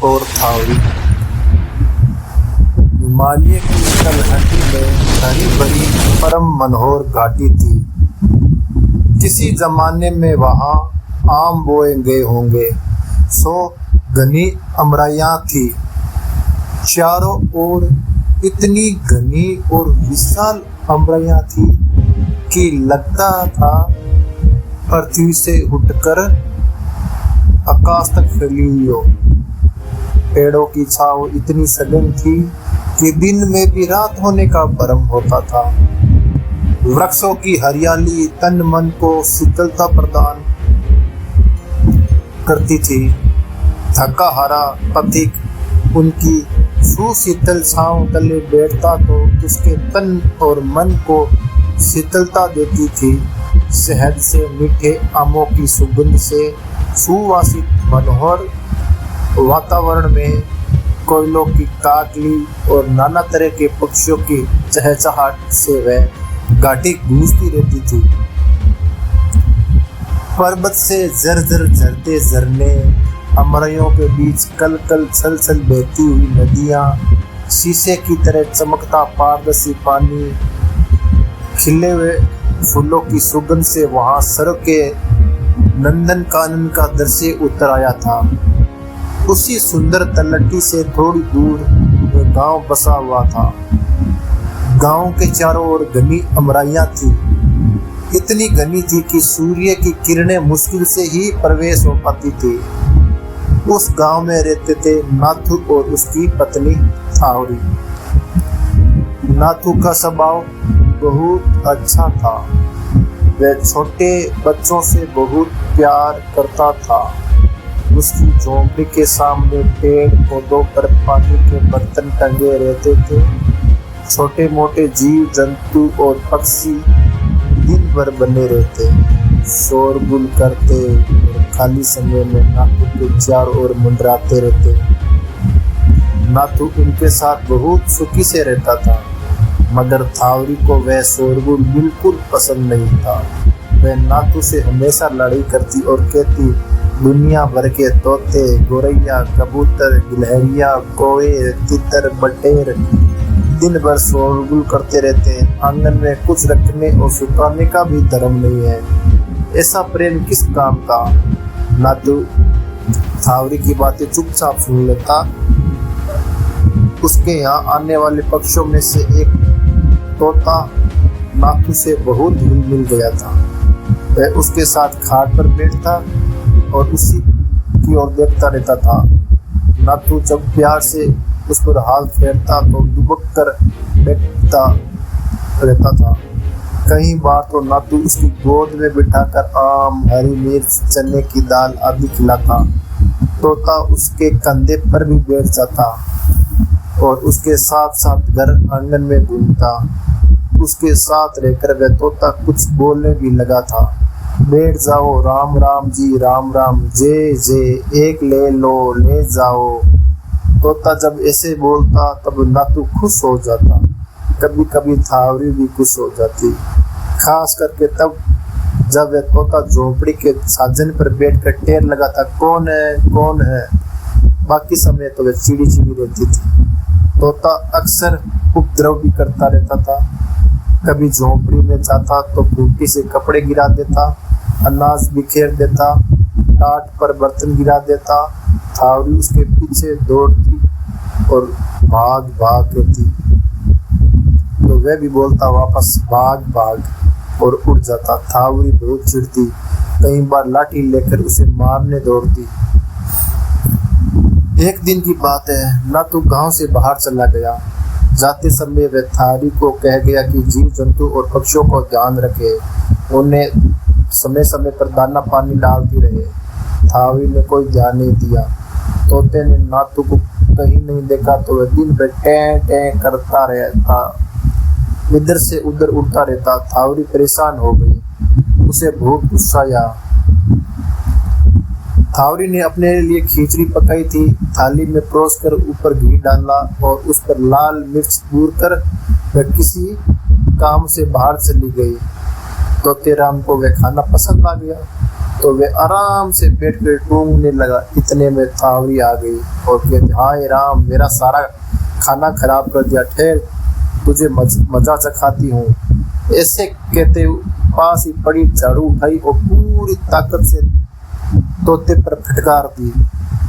और थावरी। हिमालय की तलहटी में हरी भरी परम मनोहर घाटी थी। किसी जमाने में वहाँ आम बोए गए होंगे। सो घनी अमराइयाँ थी। चारों ओर इतनी घनी और विशाल अमराइयाँ थी कि लगता था पृथ्वी से उठकर आकाश तक फैली हुई हो। पेड़ों की छांव इतनी सघन थी कि दिन में भी रात होने का भ्रम होता था। वृक्षों की हरियाली तन मन को शीतलता प्रदान करती थी। थका हारा पथिक उनकी सुशीतल छांव तले बैठता तो उसके तन और मन को शीतलता देती थी। शहद से मीठे आमों की सुगंध से सुवासित मनोहर वातावरण में कोयलों की काकली और नाना तरह के पक्षियों की चहचहाट से वह घाटी गूंजती रहती थी। पर्वत से झरझर झरते झरने, अमराइयों के बीच कल कल छल छल बहती हुई नदियाँ, शीशे की तरह चमकता पारदर्शी पानी, खिले हुए फूलों की सुगंध से वहाँ सड़क के नंदन कानन का दृश्य उतर आया था। उसी सुंदर तलहटी से थोड़ी दूर में गांव बसा हुआ था। गांव के चारों ओर घनी अमराइयाँ थी। इतनी घनी थी कि सूर्य की किरणें मुश्किल से ही प्रवेश हो पाती थी। उस गांव में रहते थे नाथू और उसकी पत्नी थावरी। नाथू का स्वभाव बहुत अच्छा था। वह छोटे बच्चों से बहुत प्यार करता था। उसकी झोंपड़ी के सामने पेड़ पौधों पर पानी के बर्तन टंगे रहते थे। छोटे मोटे जीव जंतु और पक्षी दिन भर बने रहते, शोरगुल करते और खाली समय में नाथू के चारों ओर मंडराते रहते। नाथू उनके साथ बहुत सुखी से रहता था, मगर थावरी को वह शोरगुल बिल्कुल पसंद नहीं था। वह नाथू से हमेशा लड़ाई करती और कहती, दुनिया भर के तोते, गोरैया, कबूतर, गिलहरियाँ, कौवे, तितर, बटेर दिन भर शोरगुल करते रहते हैं। आंगन में कुछ रखने और सुखाने का भी धर्म नहीं है। ऐसा प्रेम किस काम का? नाथू थावरी की बातें चुपचाप सुन लेता। उसके यहाँ आने वाले पक्षियों में से एक तोता नाथू से बहुत घुल मिल गया था। वह उसके साथ खाट पर बैठता और उसी की ओर देखता रहता था। नाथू जब प्यार से उस पर हाथ फेरता तो दुबक कर बैठता रहता था। कई बार तो नाथू उसकी गोद में बिठाकर आम, हरी मिर्च, चने की दाल आदि खिलाता। तोता उसके कंधे पर भी बैठ जाता और उसके साथ साथ घर आंगन में घूमता। उसके साथ रहकर वह तोता कुछ बोलने भी लगा था। बैठ जाओ, राम राम जी, राम राम, जय जय, एक ले लो, ले जाओ। तोता जब ऐसे बोलता तब नाथू खुश हो जाता। कभी कभी थावरी भी खुश हो जाती, खास करके तब जब वह तोता झोंपड़ी के साजन पर बैठकर टेर लगाता, कौन है कौन है। बाकी समय तो वह चिड़ी चिड़ी रहती थी। तोता अक्सर उपद्रव भी करता रहता था। कभी झोंपड़ी में जाता तो खूंटी से कपड़े गिरा देता, अनाज बिखेर देता, टाट पर बर्तन गिरा देता। थावरी उसके पीछे दौड़ती और भाग भाग कहती तो वह भी बोलता वापस भाग भाग और उड़ जाता। थावरी बहुत चिढ़ती, कई बार लाठी लेकर उसे मारने दौड़ती। एक दिन की बात है, नाथू गांव से बाहर चला गया। जाते समय वह थावरी को कह गया कि जीव जंतु और पक्षियों को ध्यान रखे, उन्हें समय समय पर दाना पानी डालती रहे। थावरी ने कोई ध्यान नहीं दिया। तोते ने नाथू को कहीं नहीं देखा तो वह दिन भर टें टें करता रहता, इधर से उधर उड़ता रहता। थावरी परेशान हो गई, उसे बहुत गुस्सा आया। थावरी ने अपने लिए खिचड़ी पकाई थी, थाली में परोसकर ऊपर घी डाला और उस पर लाल मिर्च बूर कर वह किसी काम से बाहर चली गई। तोते राम को वह खाना पसंद आ गया। तो वे आराम से बैठकर टूंगने लगा। इतने में थावरी आ गई और कहते, हाय राम, मेरा सारा खाना खराब कर दिया, ठहर तुझे मजा चखाती हूँ। ऐसे कहते पास ही पड़ी झाड़ू उठाई और पूरी ताकत से तोते पर फटकार दी।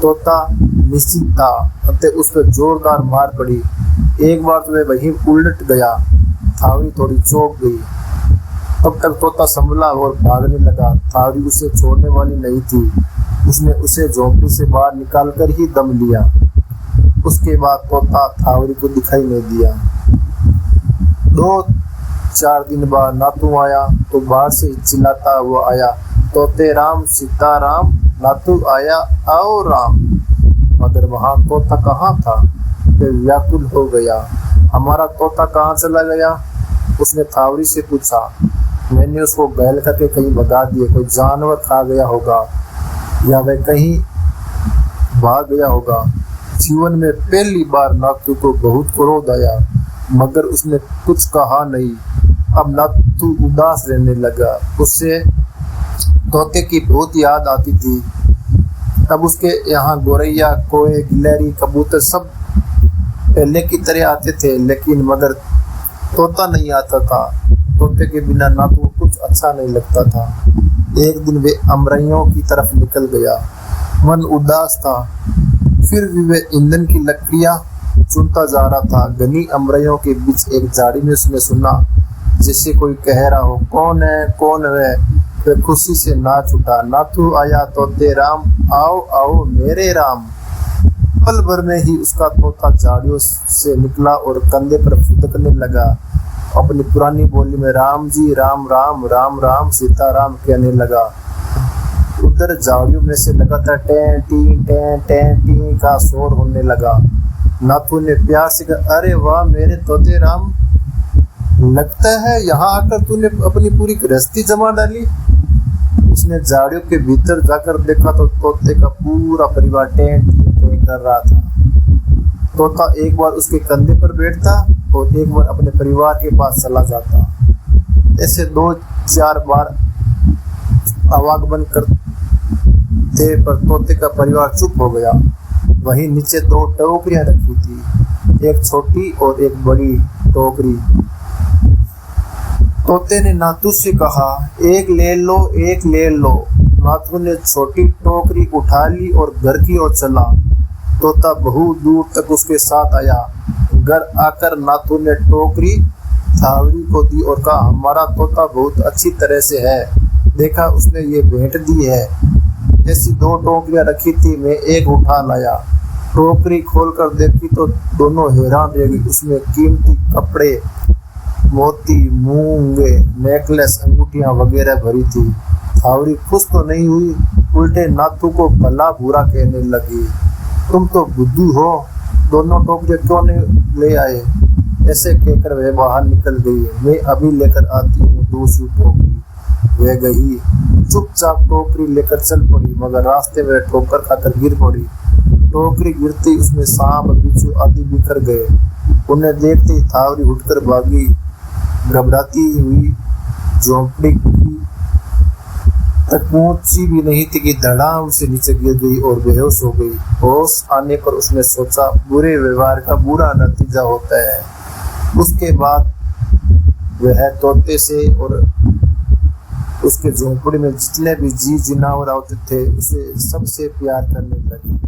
तोता निश्चित था, अतः उस पर जोरदार मार पड़ी। एक बार तो वह वहीं उलट गया। थावरी थोड़ी चौंक गई। तब तक तोता संभला और भागने लगा। थावरी उसे छोड़ने वाली नहीं थी। उसने उसे झोंपड़ी से बाहर निकालकर ही दम लिया। उसके बाद तोता थावरी को दिखाई नहीं दिया। 2-4 दिन बाद नातू आया तो बाहर से चिल्लाता हुआ आया, तोते राम, सीता राम, नातू आया, आओ राम। मगर वहां तोता कहाँ था? वे व्याकुल हो गया। हमारा तोता कहाँ चला गया? उसने थावरी से पूछा। मैंने उसको घायल करके कहीं भगा दिया, कोई जानवर खा गया होगा या वह कहीं भाग गया होगा। जीवन में पहली बार नातू को बहुत क्रोध आया, मगर उसने कुछ कहा नहीं। अब नातू उदास रहने लगा। उससे तोते की बहुत याद आती थी। तब उसके यहाँ गोरैया, कोए, गिलहरी, कबूतर सब पहले की तरह आते थे, लेकिन मगर तोता नहीं आता था। तोते के बिना नातू को कुछ अच्छा नहीं लगता था। एक दिन वे अमरइयों की तरफ निकल गया। मन उदास था। फिर भी वे ईंधन की लकड़ियां चुनता जा रहा था। घनी अमरइयों के बीच एक झाड़ी में उसने सुना जैसे कोई कह रहा हो, कौन है, कौन है? वे खुशी से नाच उठा। नातू आया, तोते राम, आओ आओ मेरे राम। पल भर में ही उसका तोता झाड़ियों से निकला और कंधे पर फुदकने लगा। अपनी पुरानी बोली में राम जी, राम राम, राम राम, सीता राम कहने लगा। उधर झाड़ियों में से लगातार टें टी का शोर होने लगा। नाथू ने प्यार से कहा, अरे वाह मेरे तोते राम, लगता है यहाँ आकर तूने अपनी पूरी गृहस्थी जमा डाली। उसने झाड़ियों के भीतर जाकर देखा तो तोते का पूरा परिवार टें कर रहा था। तोता एक बार उसके कंधे पर बैठता और एक बार अपने परिवार के पास चला जाता। ऐसे 2-4 बार आवागमन करते पर तोते का परिवार चुप हो गया। वहीं नीचे 2 टोकरियां रखी थी, एक छोटी और एक बड़ी टोकरी। तोते ने नातू से कहा, एक ले लो, एक ले लो। नातू ने छोटी टोकरी उठा ली और घर की ओर चला। तोता बहुत दूर तक उसके साथ आया। घर आकर नातू ने टोकरी थावरी को दी और कहा, हमारा तोता बहुत अच्छी तरह से है, देखा उसने ये भेंट दी है। ऐसी 2 टोकरियां रखी थी, मैं एक उठा लाया। टोकरी खोलकर देखी तो दोनों हैरान रह गई। उसमें कीमती कपड़े, मोती, मूंगे, नेकलेस, अंगूठियां वगैरह भरी थी। थावरी खुश तो नहीं हुई, उल्टे नातू को भला बुरा कहने लगी। तुम तो बुद्धू हो, दोनों टोकरियां क्यों नहीं ले आए? ऐसे कहकर वह बाहर निकल गई। मैं अभी लेकर आती हूँ दूसरी टोकरी। वह गई, चुपचाप टोकरी लेकर चल पड़ी, मगर रास्ते में ठोकर खाकर गिर पड़ी। टोकरी गिरती उसमें सांप, बिच्छू आदि बिखर गए। उन्हें देखते ही थावरी उठकर भागी। घबराती हुई झोंपड़ी तक पहुंची भी नहीं थी कि धड़ाम से नीचे गिर गई और बेहोश हो गई। होश आने पर उसने सोचा, बुरे व्यवहार का बुरा नतीजा होता है। उसके बाद वह तोते से और उसके झोंपड़ी में जितने भी जी जिनावर होते थे उसे सबसे प्यार करने लगी।